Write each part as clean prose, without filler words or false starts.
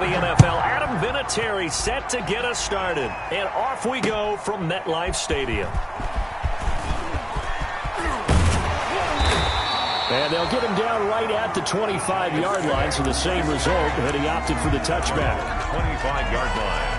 the NFL. Adam Vinatieri set to get us started. And off we go from MetLife Stadium. And they'll get him down right at the 25-yard line, so the same result, but he opted for the touchback. 25-yard line.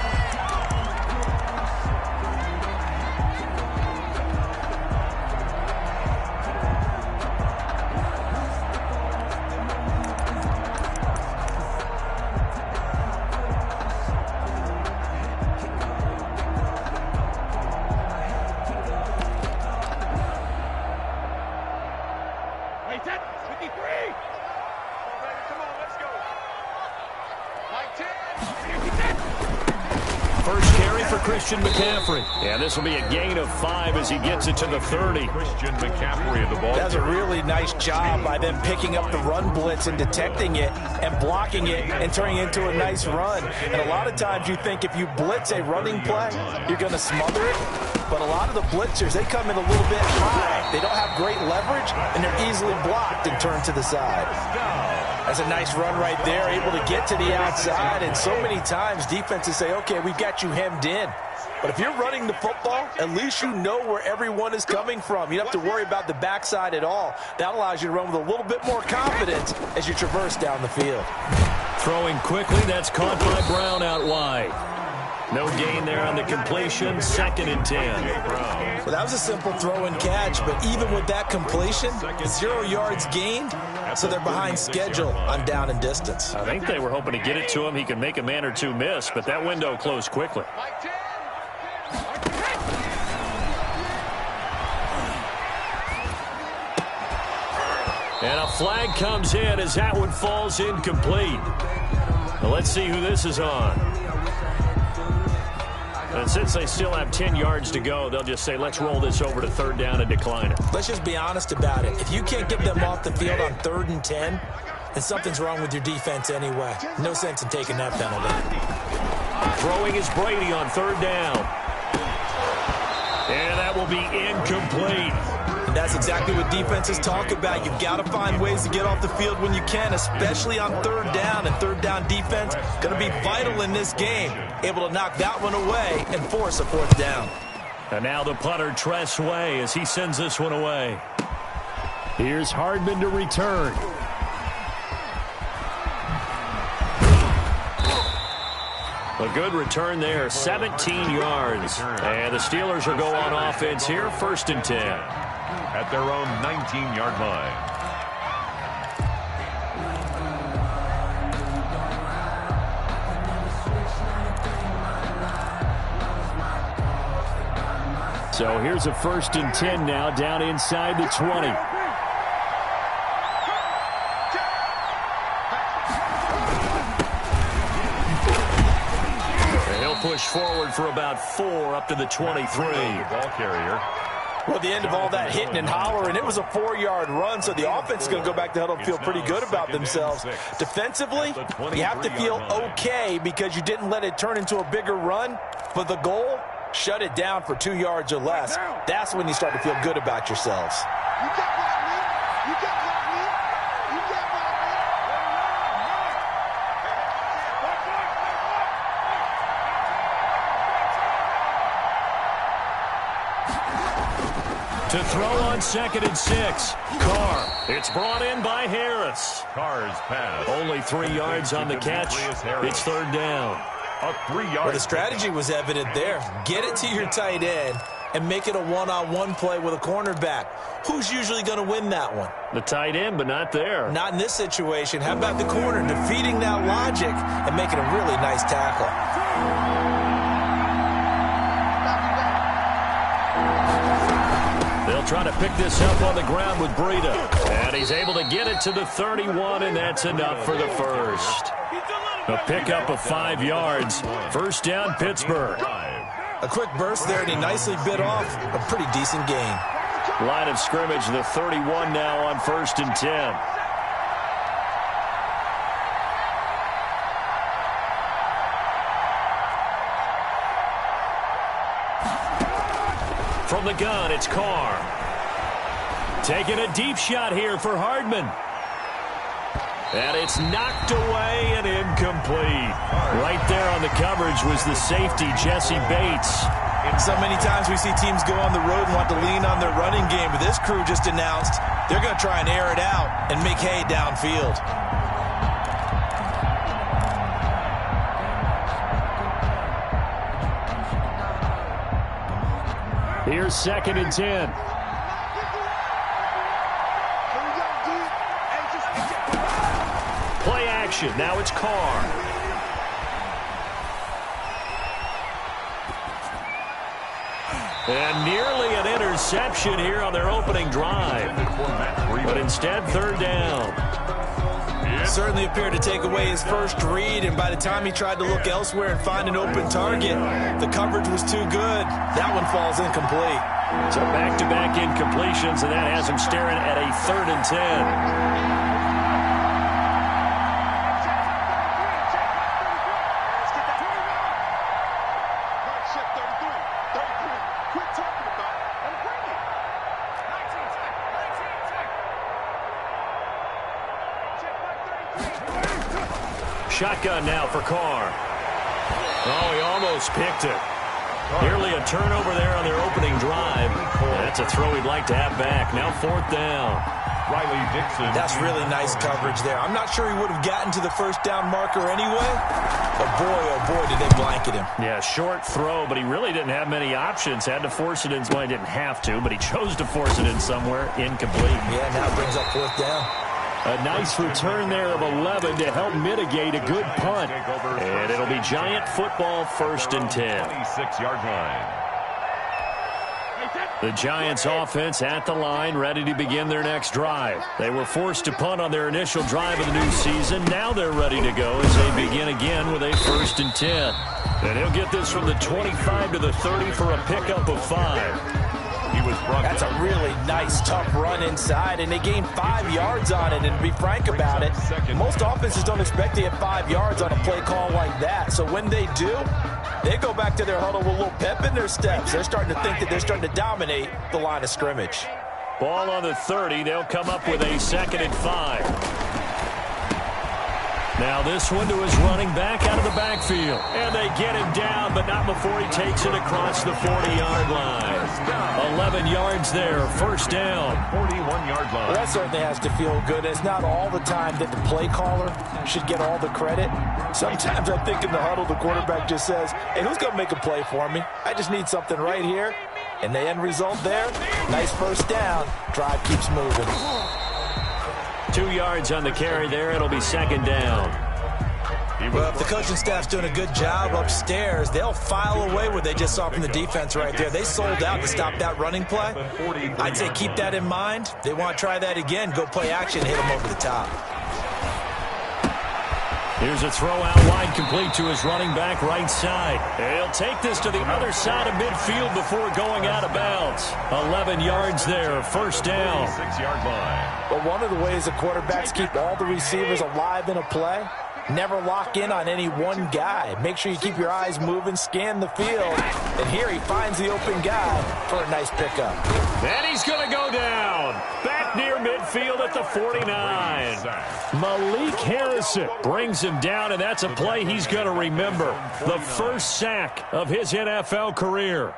First carry for Christian McCaffrey. Yeah, this will be a gain of 5 as he gets it to the 30. Christian McCaffrey of the ball. That's a really nice job by them picking up the run blitz and detecting it and blocking it and turning it into a nice run. And a lot of times you think if you blitz a running play, you're going to smother it. But a lot of the blitzers, they come in a little bit high. They don't have great leverage, and they're easily blocked and turned to the side. That's a nice run right there, able to get to the outside. And so many times defenses say, okay, we've got you hemmed in. But if you're running the football, at least you know where everyone is coming from. You don't have to worry about the backside at all. That allows you to run with a little bit more confidence as you traverse down the field. Throwing quickly, that's caught by Brown out wide. No gain there on the completion, 2nd and 10. Well, that was a simple throw and catch, but even with that completion, 0 yards gained, so they're behind schedule on down and distance. I think they were hoping to get it to him. He could make a man or two miss, but that window closed quickly. And a flag comes in as that one falls incomplete. Now let's see who this is on. And since they still have 10 yards to go, they'll just say, let's roll this over to 3rd down and decline it. Let's just be honest about it. If you can't get them off the field on 3rd and 10, then something's wrong with your defense anyway. No sense in taking that penalty. Throwing is Brady on 3rd down. And that will be incomplete. And that's exactly what defenses talk about. You've got to find ways to get off the field when you can, especially on 3rd down. And 3rd down defense going to be vital in this game. Able to knock that one away and force a 4th down. And now the punter, Tress Way, as he sends this one away. Here's Hardman to return. A good return there, 17 yards. And the Steelers will go on offense here, 1st and 10. At their own 19-yard line. So here's a 1st and 10 now, down inside the 20. And he'll push forward for about 4 up to the 23. Ball carrier. Well, the end of all that hitting and hollering, it was a 4-yard run, so the offense is going to go back to huddle and feel pretty good about themselves. Defensively, you have to feel okay because you didn't let it turn into a bigger run, but the goal, shut it down for 2 yards or less. That's when you start to feel good about yourselves. To throw on 2nd and 6. Carr. It's brought in by Harris. Carr's pass. Only 3 yards on the catch. It's 3rd down. A 3-yard. Well, the strategy was evident there. Get it to your tight end and make it a one-on-one play with a cornerback. Who's usually going to win that one? The tight end, but not there. Not in this situation. How about the corner defeating that logic and making a really nice tackle? They'll try to pick this up on the ground with Breida. And he's able to get it to the 31, and that's enough for the first. A pickup of 5 yards. 1st down, Pittsburgh. A quick burst there, and he nicely bit off a pretty decent gain. Line of scrimmage, the 31 now on 1st and 10. From the gun, it's Carr. Taking a deep shot here for Hardman. And it's knocked away and incomplete. Right there on the coverage was the safety, Jesse Bates. So many times we see teams go on the road and want to lean on their running game, but this crew just announced they're going to try and air it out and make hay downfield. Here's 2nd and 10. Play action. Now it's Carr. And nearly an interception here on their opening drive. But instead, 3rd down. Certainly appeared to take away his first read, and by the time he tried to look elsewhere and find an open target, the coverage was too good. That one falls incomplete. So back-to-back incompletions, and that has him staring at a 3rd and 10. Shotgun now for Carr. Oh, he almost picked it. Nearly a turnover there on their opening drive. That's a throw he'd like to have back. Now 4th down. Riley Dixon. That's really nice coverage there. I'm not sure he would have gotten to the 1st down marker anyway. But boy, oh boy, did they blanket him. Yeah, short throw, but he really didn't have many options. Had to force it in. Well, he didn't have to, but he chose to force it in somewhere. Incomplete. Yeah, now it brings up 4th down. A nice return there of 11 to help mitigate a good punt. And it'll be Giant football, 1st and 10. 26-yard line. The Giants offense at the line, ready to begin their next drive. They were forced to punt on their initial drive of the new season. Now they're ready to go as they begin again with a 1st and 10. And he'll get this from the 25 to the 30 for a pickup of 5. That's a really nice, tough run inside, and they gained 5 yards on it. And to be frank about it, most offenses don't expect to get 5 yards on a play call like that. So when they do, they go back to their huddle with a little pep in their steps. They're starting to think that they're starting to dominate the line of scrimmage. Ball on the 30. They'll come up with a 2nd and 5. Now this one to his running back out of the backfield. And they get him down, but not before he takes it across the 40-yard line. 11 yards there, 1st down. 41-yard line. Well, that certainly has to feel good. It's not all the time that the play caller should get all the credit. Sometimes I think in the huddle, the quarterback just says, hey, who's going to make a play for me? I just need something right here. And the end result there, nice 1st down. Drive keeps moving. 2 yards on the carry there. It'll be 2nd down. Well, if the coaching staff's doing a good job upstairs, they'll file away what they just saw from the defense right there. They sold out to stop that running play. I'd say keep that in mind. They want to try that again. Go play action, hit them over the top. Here's a throw out wide, complete to his running back right side. He'll take this to the other side of midfield before going out of bounds. 11 yards there, 1st down. 6-yard line. Well, one of the ways the quarterbacks keep all the receivers alive in a play, never lock in on any one guy. Make sure you keep your eyes moving, scan the field. And here he finds the open guy for a nice pickup. And he's going to go down. Back near midfield at the 49. Malik Harrison brings him down, and that's a play he's going to remember. The first sack of his NFL career.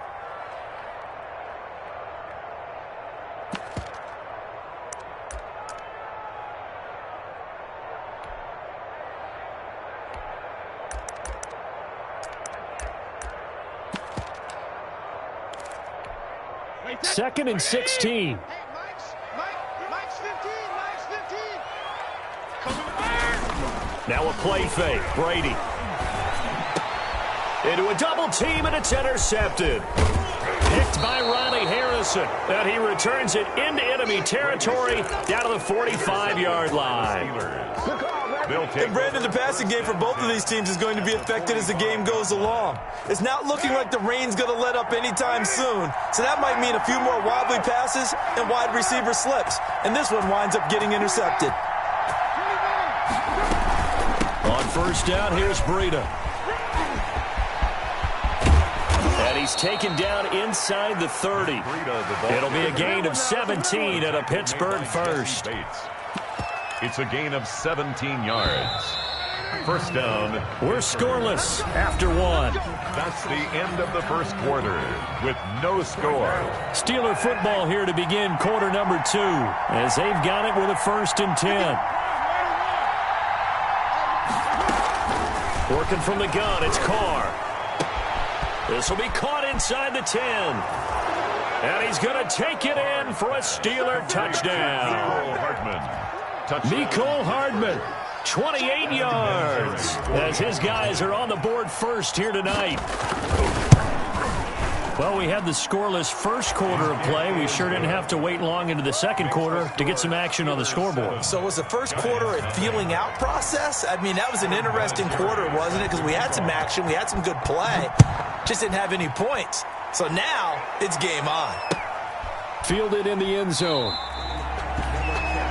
Second and 16. Now a play fake. Brady. Into a double team, and it's intercepted. Picked by Riley Harrison. And he returns it into enemy territory down to the 45-yard line. And Brandon, the passing game for both of these teams is going to be affected as the game goes along. It's not looking like the rain's going to let up anytime soon, so that might mean a few more wobbly passes and wide receiver slips, and this one winds up getting intercepted. On 1st down, here's Breida. And he's taken down inside the 30. It'll be a gain of 17 at a Pittsburgh 1st. It's a gain of 17 yards. First down. We're scoreless after one. That's the end of the first quarter with no score. Steeler football here to begin quarter number 2 as they've got it with a 1st and 10. Working from the gun, it's Carr. This will be caught inside the 10. And he's going to take it in for a Steeler touchdown. Mecole Hardman, 28 yards, as his guys are on the board first here tonight. Well, we had the scoreless first quarter of play. We sure didn't have to wait long into the second quarter to get some action on the scoreboard. So was the first quarter a feeling out process? I mean, that was an interesting quarter, wasn't it? Because we had some action, we had some good play, just didn't have any points. So now it's game on. Fielded in the end zone.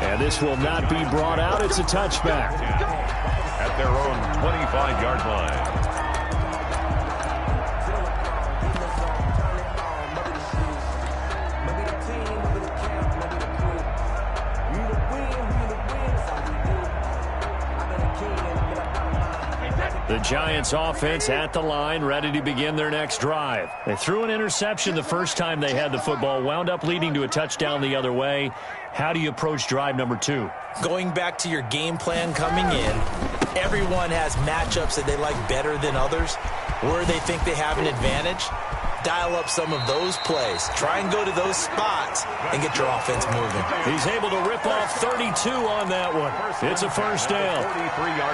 And this will not be brought out. It's a touchback. At their own 25-yard line. The Giants offense at the line, ready to begin their next drive. They threw an interception the first time they had the football, wound up leading to a touchdown the other way. How do you approach drive number 2? Going back to your game plan coming in, everyone has matchups that they like better than others, where they think they have an advantage. Dial up some of those plays. Try and go to those spots and get your offense moving. He's able to rip off 32 on that one. It's a first down.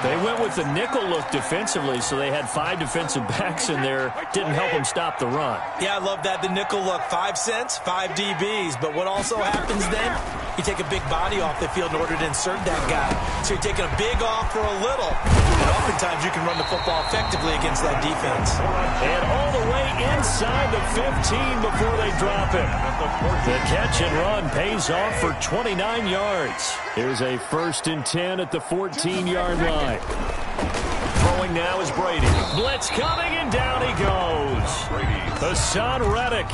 They went with the nickel look defensively, so they had 5 defensive backs in there. Didn't help them stop the run. Yeah, I love that, the nickel look. 5 cents, 5 DBs. But what also happens then, you take a big body off the field in order to insert that guy. So you're taking a big off for a little. And oftentimes you can run the football effectively against that defense. And all the way inside the 15 before they drop him. The catch and run pays off for 29 yards. Here's a 1st and 10 at the 14-yard line. Throwing now is Brady. Blitz coming, and down he goes. Hassan Reddick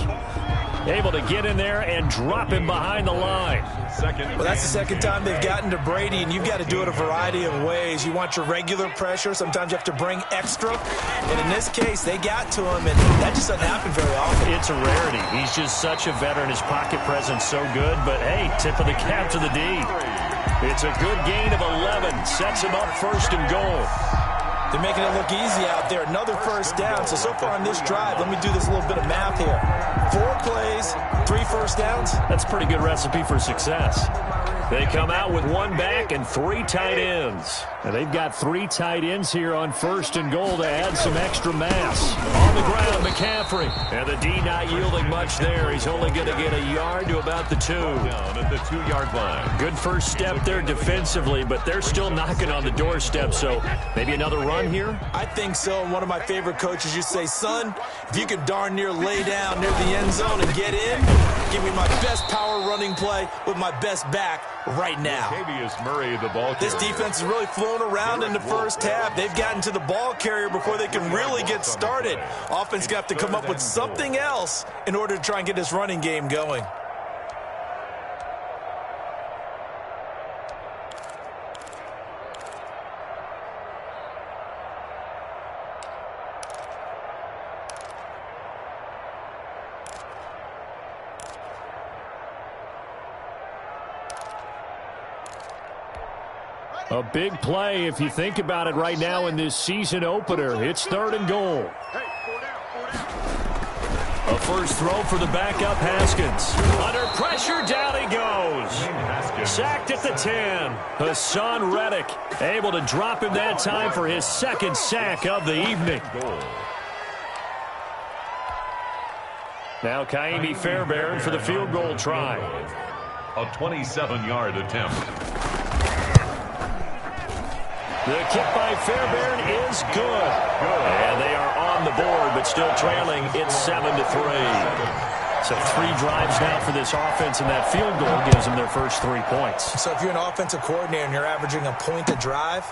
able to get in there and drop him behind the line. Well, that's the second time they've gotten to Brady, and you've got to do it a variety of ways. You want your regular pressure. Sometimes you have to bring extra. And in this case, they got to him, and that just doesn't happen very often. It's a rarity. He's just such a veteran. His pocket presence so good. But, hey, tip of the cap to the D. It's a good gain of 11. Sets him up 1st and goal. They're making it look easy out there. Another first down. So far on this drive, let me do this little bit of math here. 4 plays, 3 first downs. That's a pretty good recipe for success. They come out with 1 back and 3 tight ends. And they've got 3 tight ends here on 1st and goal to add some extra mass. On the ground, McCaffrey. And the D not yielding much there. He's only going to get a yard to about the 2. Down at the 2-yard line. Good first step there defensively, but they're still knocking on the doorstep, so maybe another run here? I think so. And one of my favorite coaches used to say, son, if you can darn near lay down near the end zone and get in, give me my best power running play with my best back right now. Latavius Murray, the ball carrier. This defense is really flown around in the first half. They've gotten to the ball carrier before they can really get started. Offense going to have to come up with something else in order to try and get this running game going. A big play if you think about it right now in this season opener. It's 3rd and goal. A first throw for the backup Haskins. Under pressure, down he goes. Sacked at the 10. Hassan Reddick able to drop him that time for his 2nd sack of the evening. Now Kaimi Fairbairn for the field goal try. A 27-yard attempt. The kick by Fairbairn is good. And they are on the board, but still trailing. It's 7-3. So 3 drives now for this offense, and that field goal gives them their first 3 points. So if you're an offensive coordinator and you're averaging a point a drive,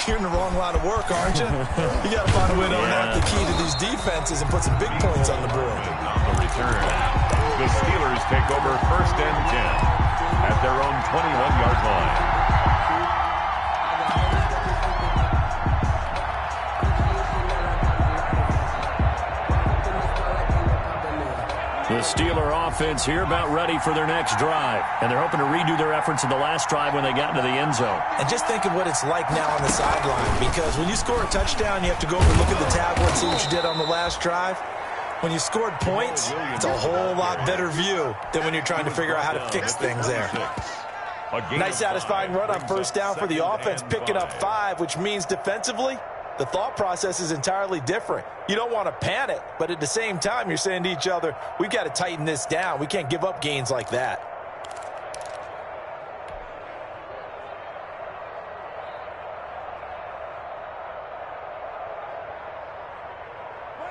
you're in the wrong line of work, aren't you? You got to find a way to unlock the key to these defenses and put some big points on the board. On the return, the Steelers take over 1st and 10 at their own 21-yard line. The Steeler offense here about ready for their next drive. And they're hoping to redo their efforts in the last drive when they got into the end zone. And just think of what it's like now on the sideline. Because when you score a touchdown, you have to go over and look at the tablet and see what you did on the last drive. When you scored points, it's a whole lot better view than when you're trying to figure out how to fix things there. Nice satisfying run on first down for the offense, picking up 5, which means defensively, the thought process is entirely different. You don't want to panic, but at the same time, you're saying to each other, we've got to tighten this down. We can't give up gains like that.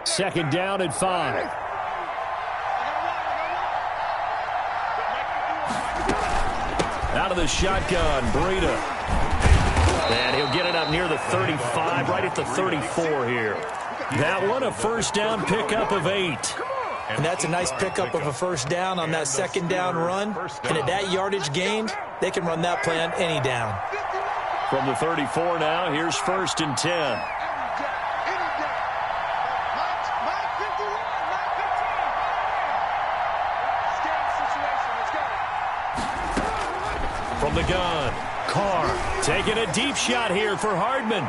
Second down and 5. Out of the shotgun, Breida. And he'll get it up near the 35, right at the 34 here. That one, a first down pickup of 8. And that's a nice pickup of a first down on that second down run. And at that yardage gained, they can run that play on any down. From the 34 now, here's first and 10. From the gun, Carr taking a deep shot here for Hardman.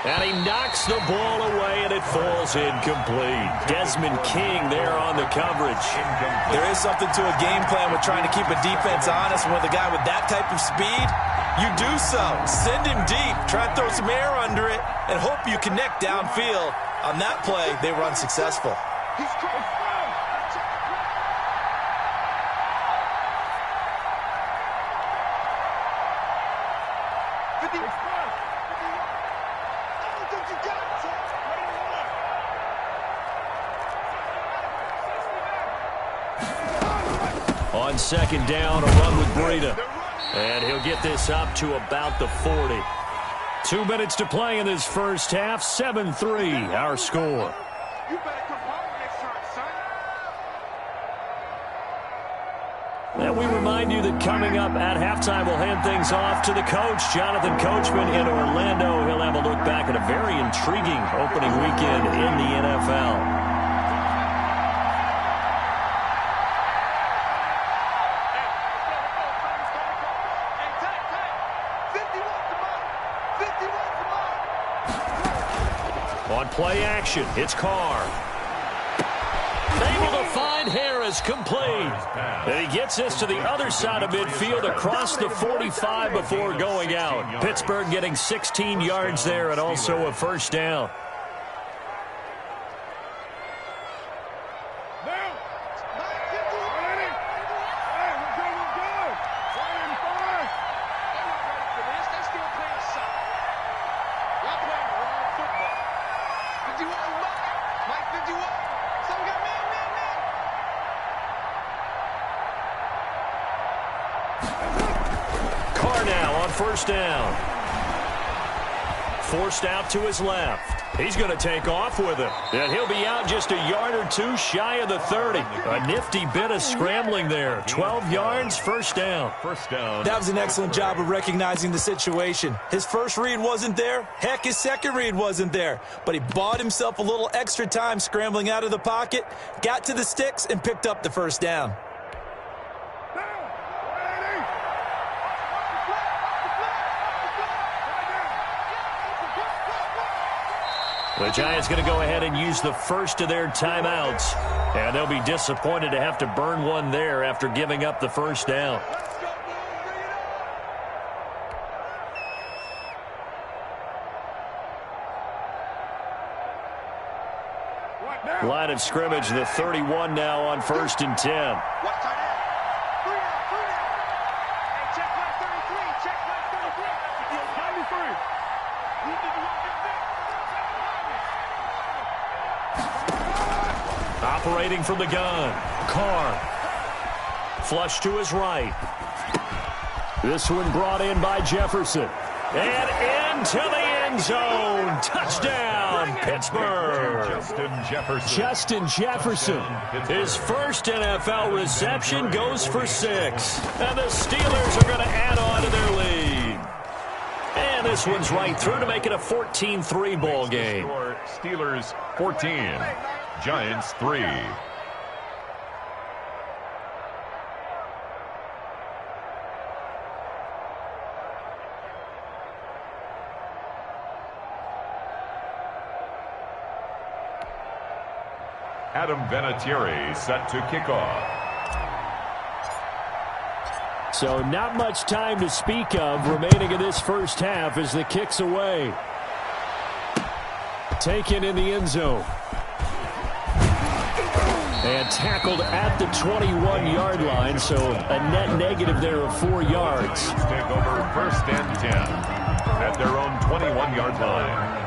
And he knocks the ball away, and it falls incomplete. Desmond King there on the coverage. There is something to a game plan with trying to keep a defense honest. With a guy with that type of speed, you do so. Send him deep, try to throw some air under it, and hope you connect downfield. On that play, they run successful. On second down, a run with Breida. And he'll get this up to about the 40. 2 minutes to play in this first half. 7-3, our score. You better come home next time, son. And we remind you that coming up at halftime, we'll hand things off to the coach, Jonathan Coachman in Orlando. He'll have a look back at a very intriguing opening weekend in the NFL. On play action, it's Carr. Able to find Harris, complete. And he gets this to the other side of midfield across the 45 before going out. Pittsburgh getting 16 yards there and also a first down. First down. Forced out to his left. He's going to take off with it. And he'll be out just a yard or two shy of the 30. A nifty bit of scrambling there. 12 yards, first down. First down. That was an excellent job of recognizing the situation. His first read wasn't there. Heck, his second read wasn't there. But he bought himself a little extra time scrambling out of the pocket, got to the sticks, and picked up the first down. The Giants going to go ahead and use the first of their timeouts. And they'll be disappointed to have to burn one there after giving up the first down. Line of scrimmage, the 31 now on first and 10. Operating from the gun, Carr. Flush to his right. This one brought in by Jefferson. And into the end zone. Touchdown, Pittsburgh. Justin Jefferson. His first NFL reception goes for 6. And the Steelers are going to add on to their lead. And this one's right through to make it a 14-3 ball game. Steelers 14. Giants 3. Adam Vinatieri set to kick off. So not much time to speak of remaining in this first half as the kick's away. Taken in the end zone. And tackled at the 21-yard line, so a net negative there of 4 yards. Take over first and 10 at their own 21-yard line.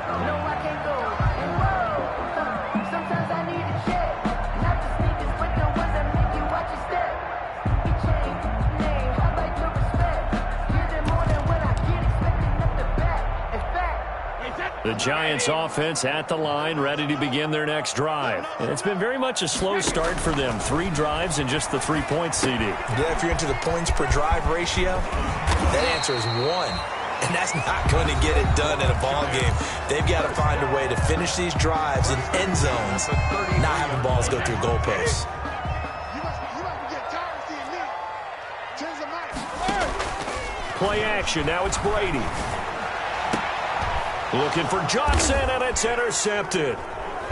The Giants offense at the line, ready to begin their next drive. And it's been very much a slow start for them. 3 drives and just the 3 points, CD. Yeah, if you're into the points per drive ratio, that answer is 1. And that's not going to get it done in a ball game. They've got to find a way to finish these drives in end zones, not having balls go through goalposts. Play action. Now it's Brady. Looking for Johnson, and it's intercepted.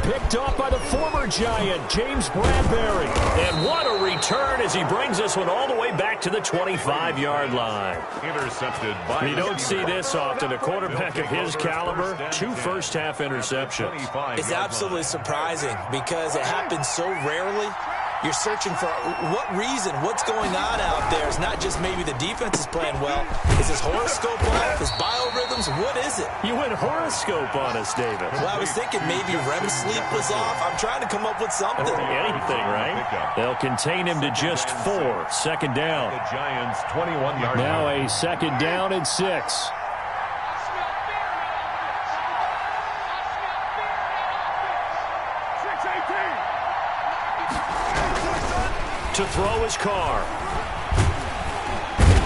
Picked off by the former Giant, James Bradbury. And what a return as he brings this one all the way back to the 25-yard line. Intercepted by... You don't see this often. A quarterback of his caliber, 2 first-half interceptions. It's absolutely surprising because it happens so rarely. You're searching for what reason, what's going on out there. It's not just maybe the defense is playing well. Is his horoscope off? His biorhythms? What is it? You went horoscope on us, David. Well, I was thinking maybe REM sleep was off. I'm trying to come up with something. Anything, right? They'll contain him to just 4. Second down. The Giants' 21-yard line. Now a second down and 6. To throw his car.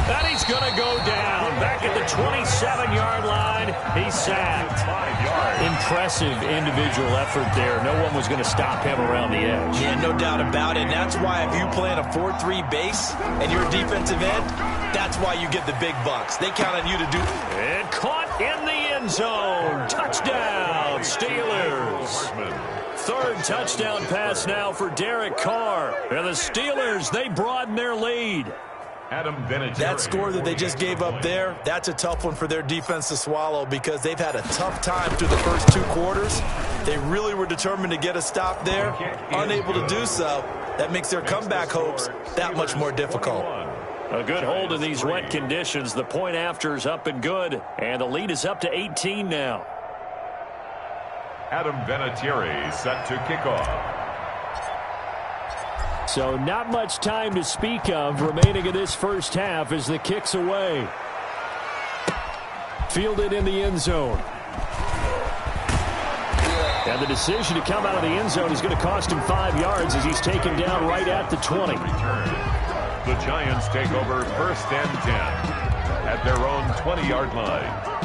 And he's going to go down. Back at the 27-yard line. He's sacked. 5 yards. Impressive individual effort there. No one was going to stop him around the edge. Yeah, no doubt about it. And that's why if you play in a 4-3 base and you're a defensive end, that's why you get the big bucks. They count on you to do. And caught in the end zone. Touchdown, Steelers. 3rd touchdown pass now for Derek Carr. And the Steelers, they broaden their lead. Adam Vinatieri. That score that they just gave up there, that's a tough one for their defense to swallow because they've had a tough time through the first 2 quarters. They really were determined to get a stop there, unable to do so. That makes their comeback hopes that much more difficult. A good hold in these wet conditions. The point after is up and good, and the lead is up to 18 now. Adam Vinatieri set to kick off. So not much time to speak of remaining in this first half as the kick's away. Fielded in the end zone. And the decision to come out of the end zone is going to cost him 5 yards as he's taken down right at the 20. The Giants take over first and 10 at their own 20-yard line.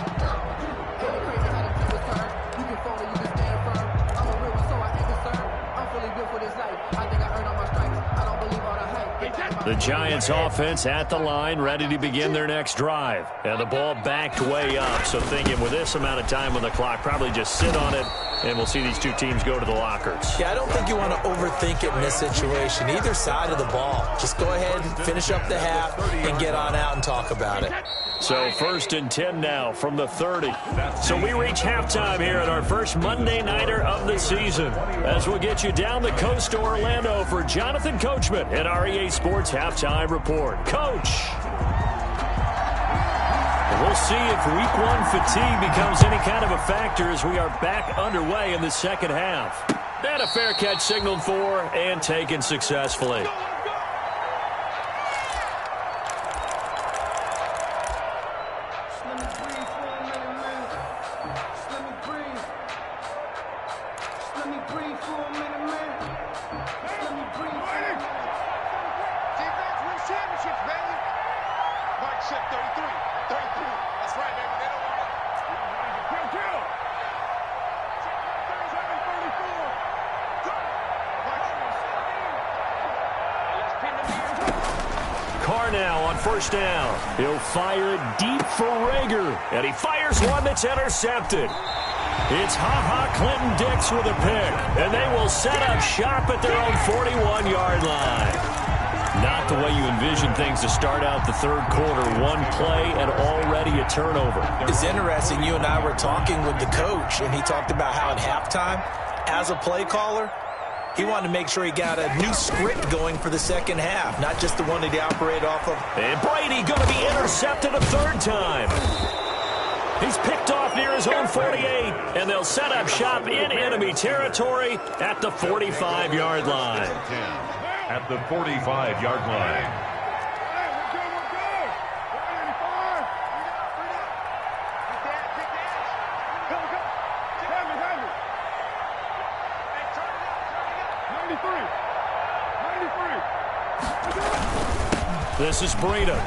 The Giants offense at the line, ready to begin their next drive. And the ball backed way up, so thinking with this amount of time on the clock, probably just sit on it, and we'll see these 2 teams go to the lockers. Yeah, I don't think you want to overthink it in this situation. Either side of the ball. Just go ahead and finish up the half and get on out and talk about it. So 1st and 10 now from the 30. So we reach halftime here at our first Monday Nighter of the season. As we'll get you down the coast to Orlando for Jonathan Coachman at our EA Sports Halftime Report. Coach! We'll see if Week 1 fatigue becomes any kind of a factor as we are back underway in the second half. And a fair catch signaled for and taken successfully. Carr now on first down. He'll fire it deep for Rager. And he fires one that's intercepted. It's Ha-Ha Clinton Dix with a pick, and they will set up shop at their own 41-yard line. Not the way you envision things to start out the third quarter. One play and already a turnover. It's interesting. You and I were talking with the coach, and he talked about how at halftime, as a play caller, he wanted to make sure he got a new script going for the second half, not just the one that he operated off of. And Brady going to be intercepted a third time. He's picked off near his own 48, and they'll set up shop in enemy territory at the 45-yard line. At the 45-yard line. This is Breida.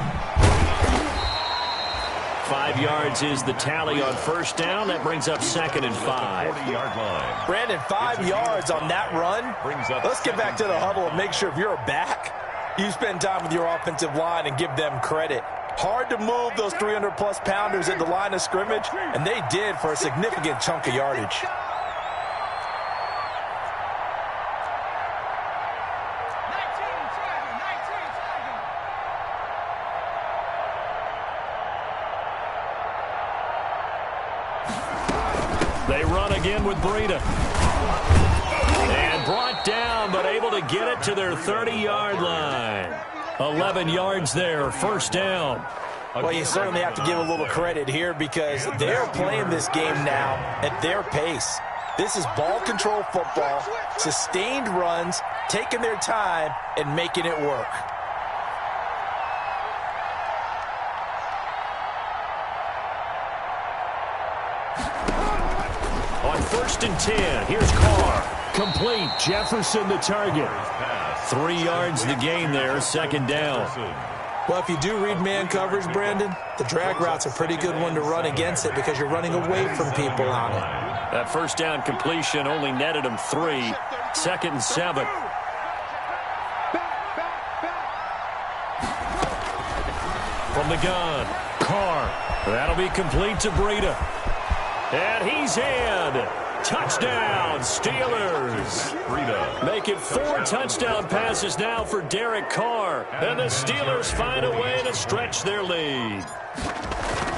5 yards is the tally on first down. That brings up 2nd and 5. 40-yard line. Brandon, 5 yards on that run. Let's get back to the huddle and make sure if you're a back, you spend time with your offensive line and give them credit. Hard to move those 300-plus pounders at the line of scrimmage, and they did for a significant chunk of yardage. They run again with Breida. And brought down, but able to get it to their 30-yard line. 11 yards there, first down. Well, you certainly have to give a little credit here because they're playing this game now at their pace. This is ball control football, sustained runs, taking their time, and making it work. On 1st and 10, here's Carr. Complete. Jefferson the target. 3 yards the gain there, 2nd down. Well, if you do read man coverage, Brandon, the drag route's a pretty good one to run against it because you're running away from people on it. That first down completion only netted him 3. 2nd and 7. From the gun, Carr. That'll be complete to Breida. And he's in. Touchdown, Steelers. Make it 4 touchdown passes now for Derek Carr. And the Steelers find a way to stretch their lead.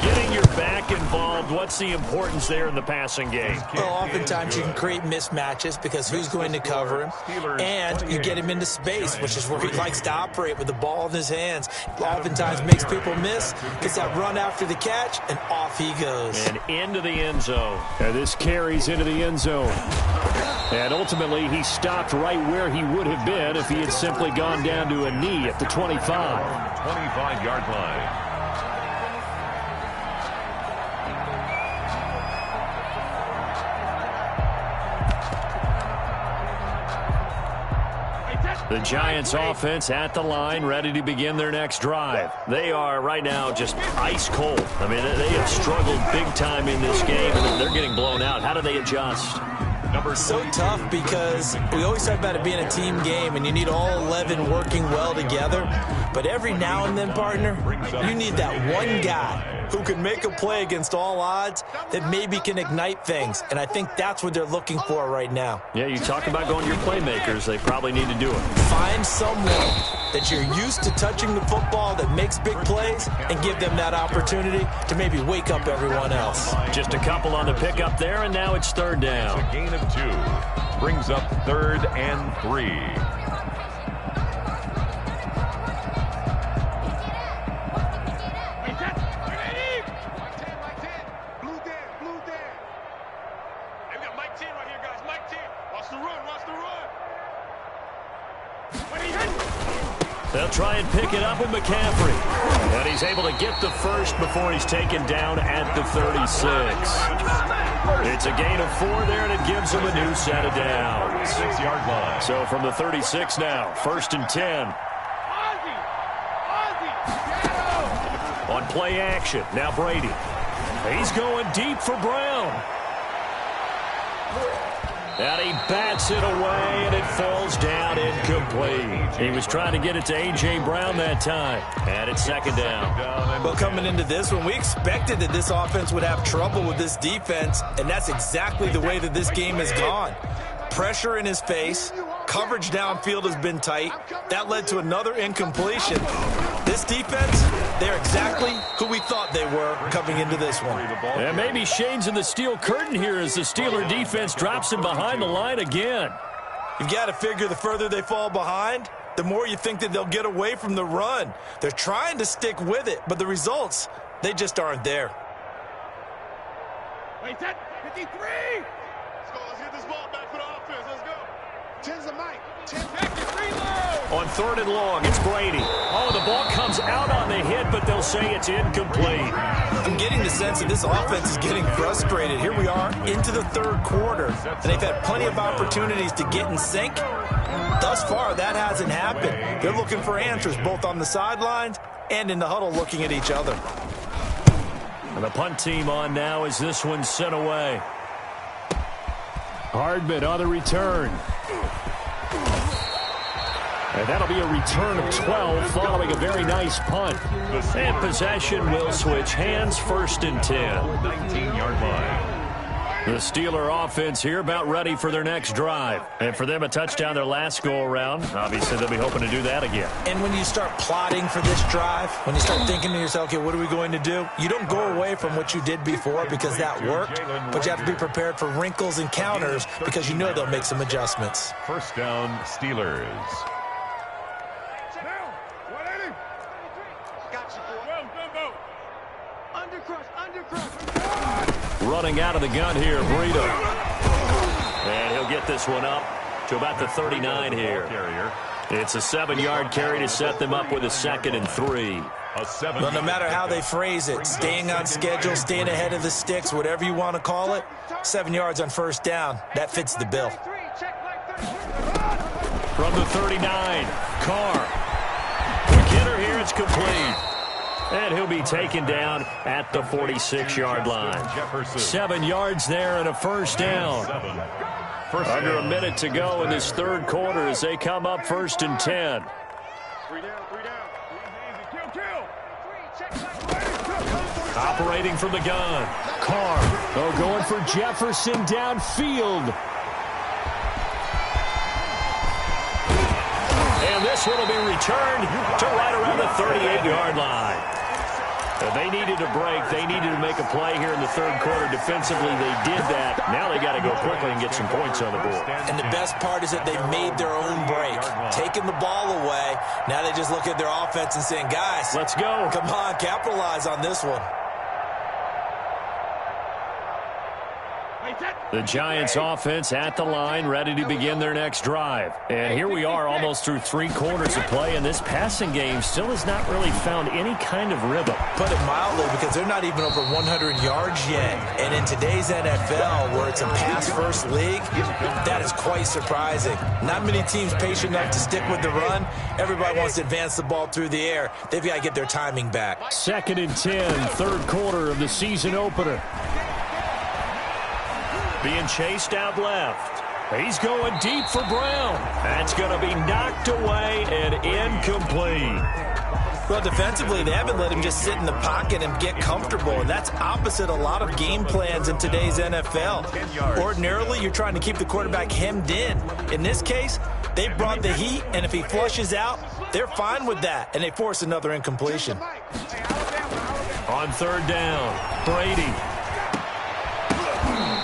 Getting your back involved, what's the importance there in the passing game? Well, oftentimes you can create mismatches because who's going to cover him, and you get him into space, which is where he likes to operate with the ball in his hands. Oftentimes makes people miss, gets that run after the catch, and off he goes. And into the end zone. And this carries into the end zone. And ultimately, he stopped right where he would have been if he had simply gone down to a knee at the 25. 25-yard line. The Giants offense at the line, ready to begin their next drive. They are right now just ice cold. I mean, they have struggled big time in this game, and they're getting blown out. How do they adjust? So tough because we always talk about it being a team game, and you need all 11 working well together. But every now and then, partner, you need that one guy who can make a play against all odds that maybe can ignite things. And I think that's what they're looking for right now. Yeah, you talk about going to your playmakers. They probably need to do it. Find someone that you're used to touching the football that makes big plays and give them that opportunity to maybe wake up everyone else. Just a couple on the pickup there, and now it's 3rd down. A gain of 2. Brings up 3rd and 3. They'll try and pick it up with McCaffrey. And he's able to get the first before he's taken down at the 36. It's a gain of 4 there, and it gives him a new set of downs. 6-yard line. So from the 36 now, 1st and 10. On play action, now Brady. He's going deep for Brown. And he bats it away, and it falls down incomplete. He was trying to get it to A.J. Brown that time. And it's second down. Well, coming into this one, we expected that this offense would have trouble with this defense, and that's exactly the way that this game has gone. Pressure in his face. Coverage downfield has been tight. That led to another incompletion. This defense, they're exactly who we thought they were coming into this one. And maybe shades in the steel curtain here as the Steeler defense drops him behind the line again. You've got to figure the further they fall behind, the more you think that they'll get away from the run. They're trying to stick with it, but the results, they just aren't there. Wait, that 53. Let's go. Let's get this ball back for the offense. Let's go. 10's a Mike. 10 back and reload. On third and long, it's Brady. Oh, the ball comes out on the hit, but they'll say it's incomplete. I'm getting the sense that this offense is getting frustrated. Here we are into the third quarter, and they've had plenty of opportunities to get in sync. Thus far, that hasn't happened. They're looking for answers both on the sidelines and in the huddle looking at each other. And the punt team on now as this one's sent away. Hardman on the return. And that'll be a return of 12 following a very nice punt. And possession will switch hands, first and 10. 19-yard line. The Steeler offense here about ready for their next drive. And for them, a touchdown their last go-around. Obviously, they'll be hoping to do that again. And when you start plotting for this drive, when you start thinking to yourself, okay, what are we going to do? You don't go away from what you did before because that worked, but you have to be prepared for wrinkles and counters because you know they'll make some adjustments. First down, Steelers. Now, 180. Got you, boy. Undercrush. Running out of the gun here, Breida. And he'll get this one up to about the 39 here. It's a 7-yard carry to set them up with a 2nd and 3. Well, no matter how they phrase it, staying on schedule, staying ahead of the sticks, whatever you want to call it, 7 yards on first down, that fits the bill. From the 39, Carr. Quick hitter here, it's complete. And he'll be taken down at the 46-yard line. 7 yards there and a first down. Under a minute to go in this third quarter as they come up first and 10. 3 down. Kill. Operating from the gun. Carr. Oh, going for Jefferson downfield. And this one will be returned to right around the 38-yard line. They needed a break. They needed to make a play here in the third quarter. Defensively, they did that. Now they got to go quickly and get some points on the board. And the best part is that they made their own break. Taking the ball away. Now they just look at their offense and saying, guys, let's go. Come on, capitalize on this one. The Giants offense at the line, ready to begin their next drive. And here we are almost through 3 quarters of play, and this passing game still has not really found any kind of rhythm. Put it mildly, because they're not even over 100 yards yet. And in today's NFL, where it's a pass-first league, that is quite surprising. Not many teams patient enough to stick with the run. Everybody wants to advance the ball through the air. They've got to get their timing back. 2nd and 10, third quarter of the season opener. Being chased out left. He's going deep for Brown. That's going to be knocked away and incomplete. Well, defensively, they haven't let him just sit in the pocket and get comfortable, and that's opposite a lot of game plans in today's NFL. Ordinarily, you're trying to keep the quarterback hemmed in. In this case, they brought the heat, and if he flushes out, they're fine with that, and they force another incompletion. On third down, Brady.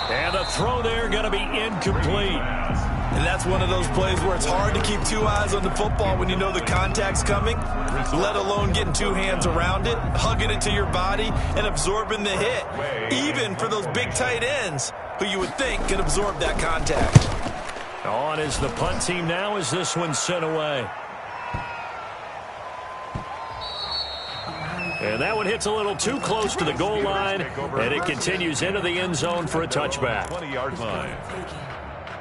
And the throw there going to be incomplete. And that's one of those plays where it's hard to keep 2 eyes on the football when you know the contact's coming, let alone getting 2 hands around it, hugging it to your body, and absorbing the hit. Even for those big tight ends who you would think can absorb that contact. On is the punt team now as this one's sent away. And that one hits a little too close to the goal line, and it continues into the end zone for a touchback. 20-yard line.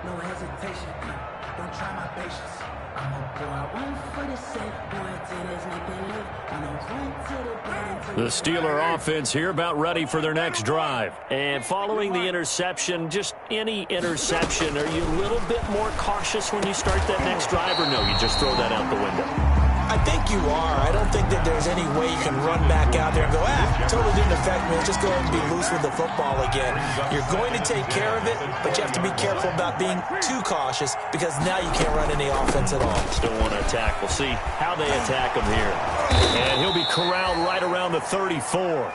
no hesitation. Don't try my patience. I'm a boy, one for the safe boy till there's nothing left. I'm a run to the band. The Steeler offense here about ready for their next drive. And following the interception, just any interception, are you a little bit more cautious when you start that next drive, or no, you just throw that out the window? I think you are. I don't think that there's any way you can run back out there and go, totally didn't affect me. Just go ahead and be loose with the football again. You're going to take care of it, but you have to be careful about being too cautious because now you can't run any offense at all. Still want to attack. We'll see how they attack him here. And he'll be corralled right around the 34.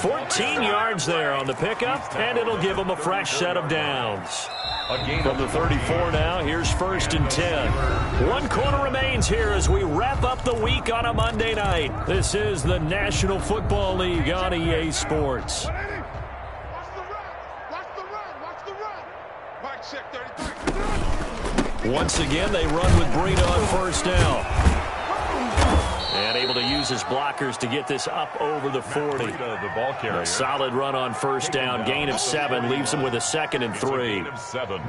14 yards there on the pickup, and it'll give him a fresh set of downs. From the 34 now, here's 1st and 10. 1 quarter remains here as we wrap up the week on a Monday night. This is the National Football League on EA Sports. Watch the run. Mike check 33. Once again, they run with Breida on 1st down. And able to use his blockers to get this up over the 40. The ball carrier. A solid run on 1st down. Gain of 7 leaves him with a 2nd and 3.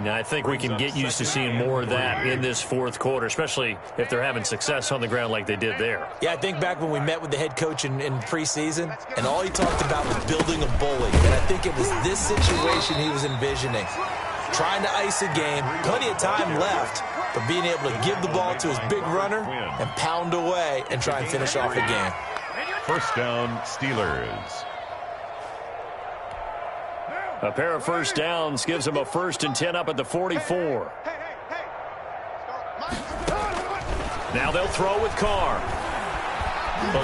Now, I think we can get used to seeing more of that in this 4th quarter, especially if they're having success on the ground like they did there. Yeah, I think back when we met with the head coach in preseason, and all he talked about was building a bully. And I think it was this situation he was envisioning. Trying to ice a game, plenty of time left, but being able to give the ball to his big runner and pound away and try and finish off the game. 1st down, Steelers. A pair of 1st downs gives him a 1st and 10 up at the 44. Now they'll throw with Carr.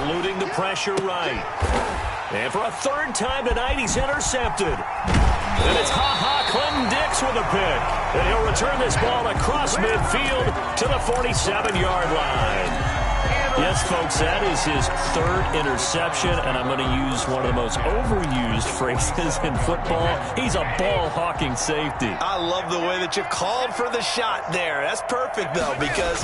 Eluding the pressure right. And for a 3rd time tonight, he's intercepted. And it's Clinton-Dix with a pick. And he'll return this ball across midfield to the 47-yard line. Yes, folks, that is his 3rd interception, and I'm going to use one of the most overused phrases in football. He's a ball-hawking safety. I love the way that you called for the shot there. That's perfect, though, because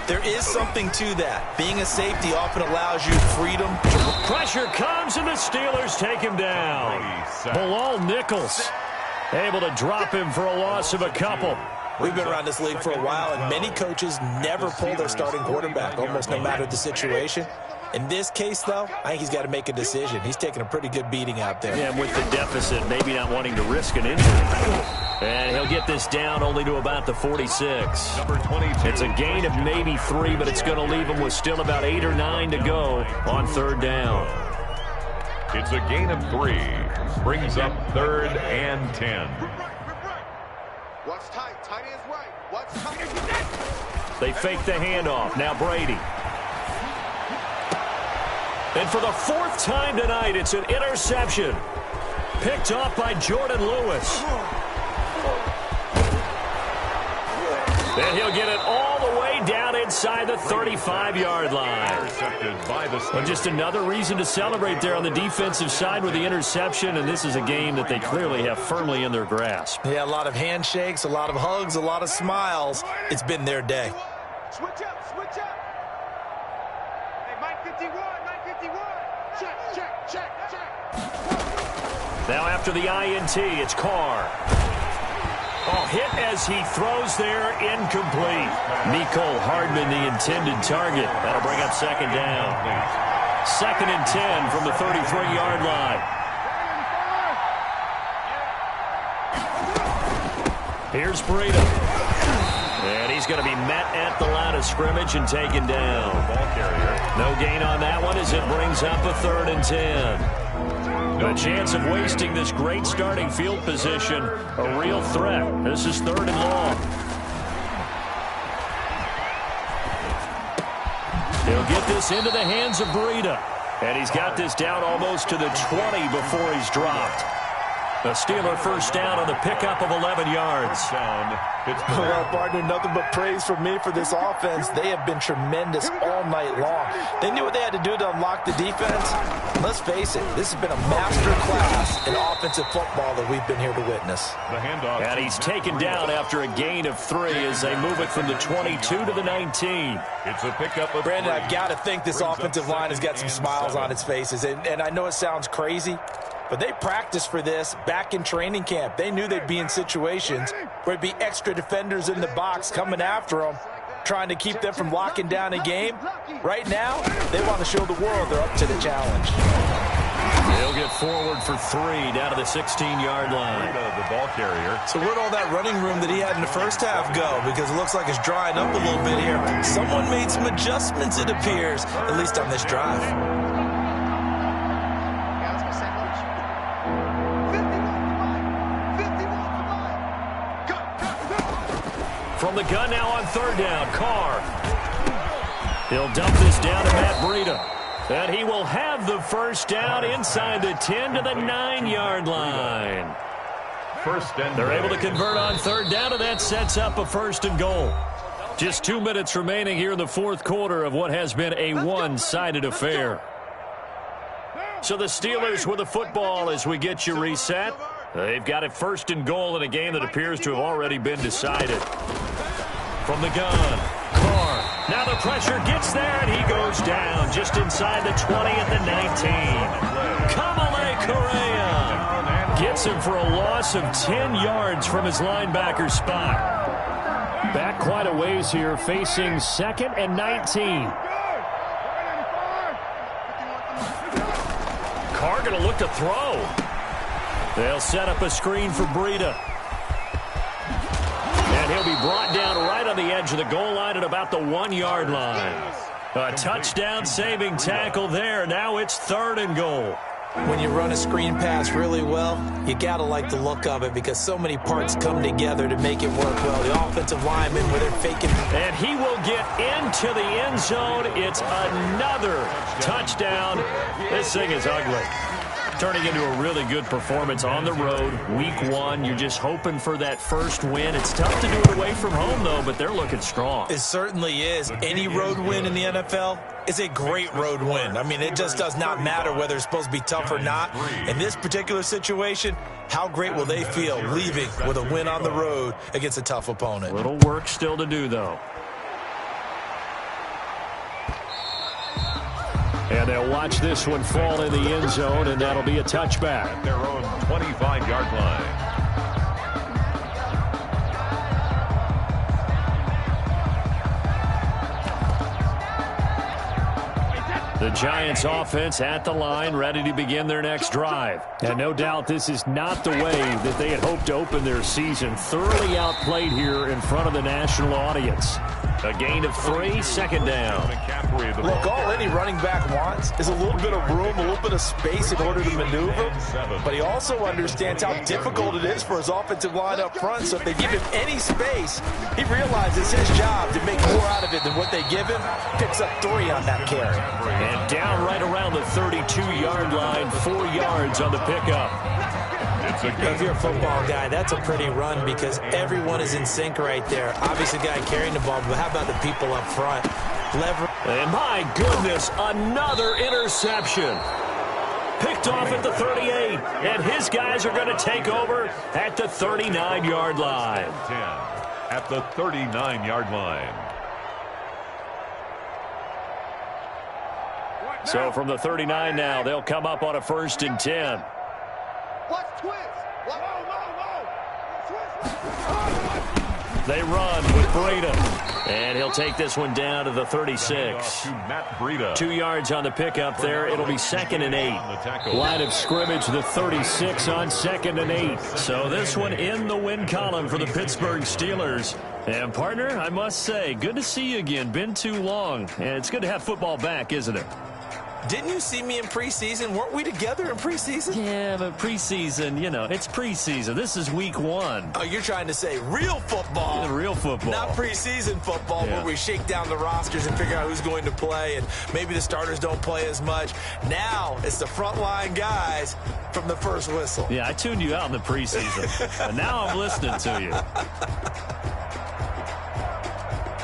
there is something to that. Being a safety often allows you freedom. Pressure comes, and the Steelers take him down. Bilal Nichols able to drop him for a loss of a couple. We've been around this league for a while, and many coaches never pull their starting quarterback, almost no matter the situation. In this case, though, I think he's got to make a decision. He's taking a pretty good beating out there. Yeah, and with the deficit, maybe not wanting to risk an injury. And he'll get this down only to about the 46. Number 22. It's a gain of maybe 3, but it's going to leave him with still about 8 or 9 to go on 3rd down. It's a gain of 3. Brings up 3rd and 10. What's tight? Tight is right. What's tight? They fake the handoff. Now Brady. And for the 4th time tonight, it's an interception. Picked off by Jordan Lewis. And he'll get it all the way down inside the 35-yard line. Well, just another reason to celebrate there on the defensive side with the interception, and this is a game that they clearly have firmly in their grasp. Yeah, a lot of handshakes, a lot of hugs, a lot of smiles. It's been their day. Switch up, switch up. Hey, Mike 51, Mike 51. Check. Now after the INT, it's Carr. Oh, hit as he throws there, incomplete. Mecole Hardman, the intended target. That'll bring up 2nd down. 2nd and 10 from the 33-yard line. Here's Breida. And he's going to be met at the line of scrimmage and taken down. No gain on that one as it brings up a 3rd and 10. A chance of wasting this great starting field position, a real threat. This is 3rd and long. He'll get this into the hands of Breida. And he's got this down almost to the 20 before he's dropped. A Steeler 1st down on the pickup of 11 yards. Well, partner, nothing but praise from me for this offense. They have been tremendous all night long. They knew what they had to do to unlock the defense. Let's face it, this has been a master class in offensive football that we've been here to witness. And he's taken down after a gain of 3 as they move it from the 22 to the 19. It's a pickup of Brandon, 3. I've got to think this offensive line has got some smiles on its faces. And I know it sounds crazy, but they practiced for this back in training camp. They knew they'd be in situations There'd be extra defenders in the box coming after them, trying to keep them from locking down a game. Right now, they want to show the world they're up to the challenge. He'll get forward for 3 down to the 16-yard line. The ball carrier. So where'd all that running room that he had in the first half go? Because it looks like it's drying up a little bit here. Someone made some adjustments, it appears, at least on this drive. From the gun now on 3rd down, Carr. He'll dump this down to Matt Breida. And he will have the first down inside the 10 to the 9-yard line. They're able to convert on 3rd down, and that sets up a 1st and goal. Just 2 minutes remaining here in the 4th quarter of what has been a one-sided affair. So the Steelers with the football as we get you reset. They've got it 1st and goal in a game that appears to have already been decided. From the gun, Carr. Now the pressure gets there, and he goes down just inside the 20 at the 19. Kamale Correa gets him for a loss of 10 yards from his linebacker spot. Back quite a ways here, facing 2nd and 19. Carr going to look to throw. They'll set up a screen for Breida. And he'll be brought down right on the edge of the goal line at about the 1-yard line. A touchdown-saving tackle there. Now it's 3rd and goal. When you run a screen pass really well, you got to like the look of it because so many parts come together to make it work well. The offensive lineman where they're faking. And he will get into the end zone. It's another touchdown. This thing is ugly. Turning into a really good performance on the road. Week 1, you're just hoping for that first win. It's tough to do it away from home, though, but they're looking strong. It certainly is. Any road win in the NFL is a great road win. I mean, it just does not matter whether it's supposed to be tough or not. In this particular situation, how great will they feel leaving with a win on the road against a tough opponent? Little work still to do, though. And they'll watch this one fall in the end zone, and that'll be a touchback. At their own 25-yard line. The Giants offense at the line, ready to begin their next drive. And no doubt this is not the way that they had hoped to open their season. Thoroughly outplayed here in front of the national audience. A gain of 3, 2nd down. Look, all any running back wants is a little bit of room, a little bit of space in order to maneuver. But he also understands how difficult it is for his offensive line up front. So if they give him any space, he realizes his job to make more out of it than what they give him. Picks up 3 on that carry. And down right around the 32-yard line, 4 yards on the pickup. If you're a football guy, that's a pretty run because everyone is in sync right there. Obviously, the guy carrying the ball, but how about the people up front? And my goodness, another interception. Picked off at the 38, and his guys are going to take over at the 39-yard line. 10 at the 39-yard line. So from the 39 now, they'll come up on a 1st and 10. Watch twist. They run with Breida. And he'll take this one down to the 36. Matt Breida. 2 yards on the pickup there. It'll be 2nd and 8. Line of scrimmage, the 36 on 2nd and 8. So this one in the win column for the Pittsburgh Steelers. And partner, I must say, good to see you again. Been too long. And it's good to have football back, isn't it? Didn't you see me in preseason? Weren't we together in preseason? Yeah, but preseason, you know, it's preseason. This is week 1. Oh, you're trying to say real football. Yeah, real football. Not preseason football where we shake down the rosters and figure out who's going to play, and maybe the starters don't play as much. Now it's the frontline guys from the first whistle. Yeah, I tuned you out in the preseason, and now I'm listening to you.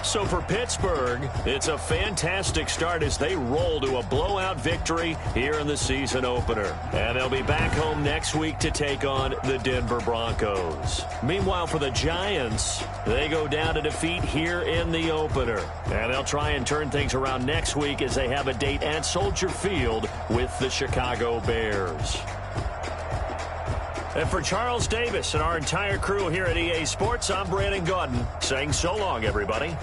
So for Pittsburgh, it's a fantastic start as they roll to a blowout victory here in the season opener. And they'll be back home next week to take on the Denver Broncos. Meanwhile, for the Giants, they go down to defeat here in the opener. And they'll try and turn things around next week as they have a date at Soldier Field with the Chicago Bears. And for Charles Davis and our entire crew here at EA Sports, I'm Brandon Gaudin saying so long, everybody.